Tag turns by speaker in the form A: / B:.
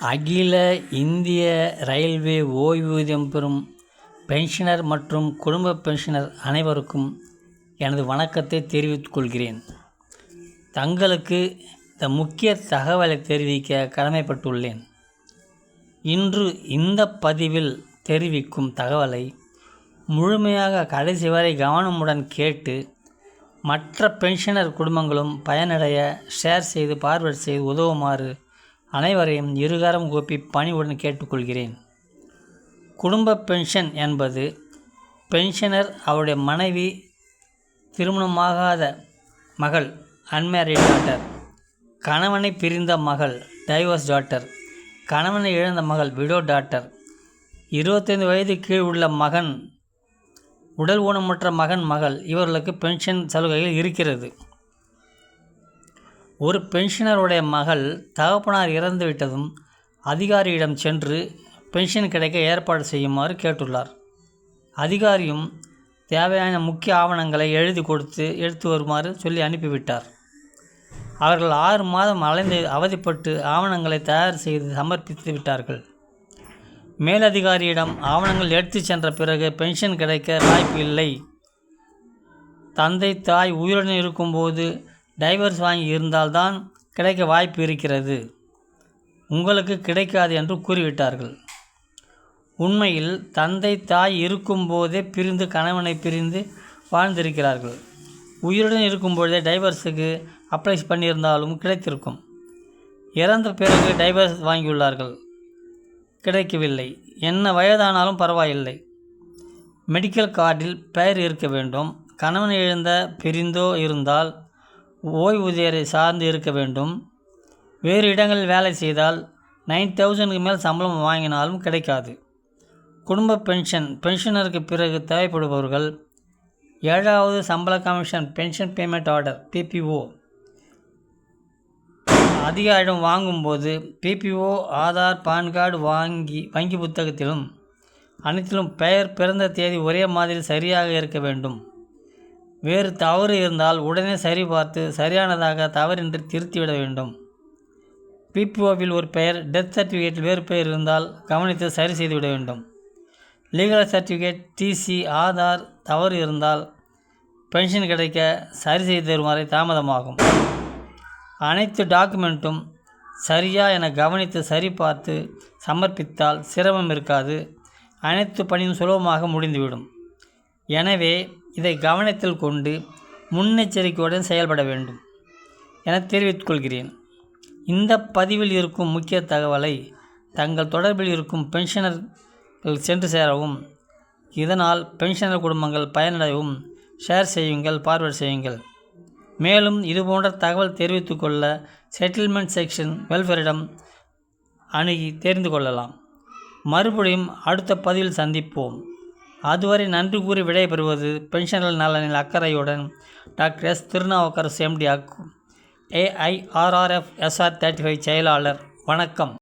A: அகில இந்திய ரயில்வே ஓய்வூதியம் பெறும் பென்ஷனர் மற்றும் குடும்ப பென்ஷனர் அனைவருக்கும் எனது வணக்கத்தை தெரிவித்துக் கொள்கிறேன். தங்களுக்கு இந்த முக்கிய தகவலை தெரிவிக்க கடமைப்பட்டுள்ளேன். இன்று இந்த பதிவில் தெரிவிக்கும் தகவலை முழுமையாக கடைசி வரை கவனமுடன் கேட்டு மற்ற பென்ஷனர் குடும்பங்களும் பயனடைய ஷேர் செய்து பார்வர்ட் செய்து உதவுமாறு அனைவரையும் இருகரம் கூப்பி பணிவுடன் கேட்டுக்கொள்கிறேன். குடும்ப பென்ஷன் என்பது பென்ஷனர் அவருடைய மனைவி, திருமணமாகாத மகள் அன்மேரிட் டாட்டர், கணவனை பிரிந்த மகள் டைவர்ஸ் டாட்டர், கணவனை இழந்த மகள் விடோ டாட்டர், 25 வயது கீழ் உள்ள மகன், உடல் ஊனமுற்ற மகன் மகள் இவர்களுக்கு பென்ஷன் சலுகைகள் இருக்கிறது. ஒரு பென்ஷனருடைய மகள் தகப்பனார் இறந்துவிட்டதும் அதிகாரியிடம் சென்று பென்ஷன் கிடைக்க ஏற்பாடு செய்யுமாறு கேட்டுள்ளார். அதிகாரியும் தேவையான முக்கிய ஆவணங்களை எழுதி கொடுத்து எடுத்து வருமாறு சொல்லி அனுப்பிவிட்டார். அவர்கள் 6 மாதம் அலைந்து அவதிப்பட்டு ஆவணங்களை தயார் செய்து சமர்ப்பித்து விட்டார்கள். மேலதிகாரியிடம் ஆவணங்கள் எடுத்து சென்ற பிறகு பென்ஷன் கிடைக்க வாய்ப்பு இல்லை, தந்தை தாய் உயிருடன் இருக்கும்போது டைவர்ஸ் வாங்கி இருந்தால்தான் கிடைக்க வாய்ப்பு இருக்கிறது, உங்களுக்கு கிடைக்காது என்று கூறிவிட்டார்கள். உண்மையில் தந்தை தாய் இருக்கும்போதே பிரிந்து கணவனை பிரிந்து வாழ்ந்திருக்கிறார்கள். உயிருடன் இருக்கும்போதே டைவர்ஸுக்கு அப்ளை பண்ணியிருந்தாலும் கிடைத்திருக்கும். இறந்த பிறகு டைவர்ஸ் வாங்கியுள்ளார்கள், கிடைக்கவில்லை. என்ன வயதானாலும் பரவாயில்லை, மெடிக்கல் கார்டில் பெயர் இருக்க வேண்டும். கணவன் இழந்த பிரிந்தோ இருந்தால் ஓய்வூதியரை சார்ந்து இருக்க வேண்டும். வேறு இடங்களில் வேலை செய்தால் 9,000க்கு மேல் சம்பளம் வாங்கினாலும் கிடைக்காது. குடும்ப பென்ஷனருக்கு பிறகு தேவைப்படுபவர்கள் 7வது சம்பள commission pension payment order PPO அதிகாரிடம் வாங்கும்போது PPO ஆதார், பான் கார்டு வங்கி புத்தகத்திலும் அனைத்திலும் பெயர், பிறந்த தேதி ஒரே மாதிரி சரியாக இருக்க வேண்டும். வேறு தவறு இருந்தால் உடனே சரிபார்த்து சரியானதாக தவறின்றி திருத்திவிட வேண்டும். PPOவில் ஒரு பெயர், டெத் சர்டிஃபிகேட்டில் வேறு பெயர் இருந்தால் கவனித்து சரி செய்துவிட வேண்டும். லீகல் சர்டிஃபிகேட், TC, ஆதார் தவறு இருந்தால் பென்ஷன் கிடைக்க சரி செய்து தருமாறு தாமதமாகும். அனைத்து டாக்குமெண்ட்டும் சரியா என கவனித்து சரிபார்த்து சமர்ப்பித்தால் சிரமம் இருக்காது, அனைத்து பணியும் சுலபமாக முடிந்துவிடும். எனவே இதை கவனத்தில் கொண்டு முன்னெச்சரிக்கையுடன் செயல்பட வேண்டும் என தெரிவித்துக் கொள்கிறேன். இந்த பதிவில் இருக்கும் முக்கிய தகவலை தங்கள் தொடர்பில் இருக்கும் பென்ஷனர்கள் சென்று சேரவும், இதனால் பென்ஷனர் குடும்பங்கள் பயனடையவும் ஷேர் செய்யுங்கள், பார்வர்ட் செய்யுங்கள். மேலும் இதுபோன்ற தகவல் தெரிவித்து கொள்ள செட்டில்மெண்ட் செக்ஷன் வெல்ஃபேரிடம் அணுகி தெரிந்து கொள்ளலாம். மறுபடியும் அடுத்த பதிவில் சந்திப்போம். அதுவரை நன்றி கூறி விடைபெறுவது பென்ஷனர்கள் நலனில் அக்கறையுடன் doctor S. Thirunavukkarasu MD, AIRRF SR 35 செயலாளர். வணக்கம்.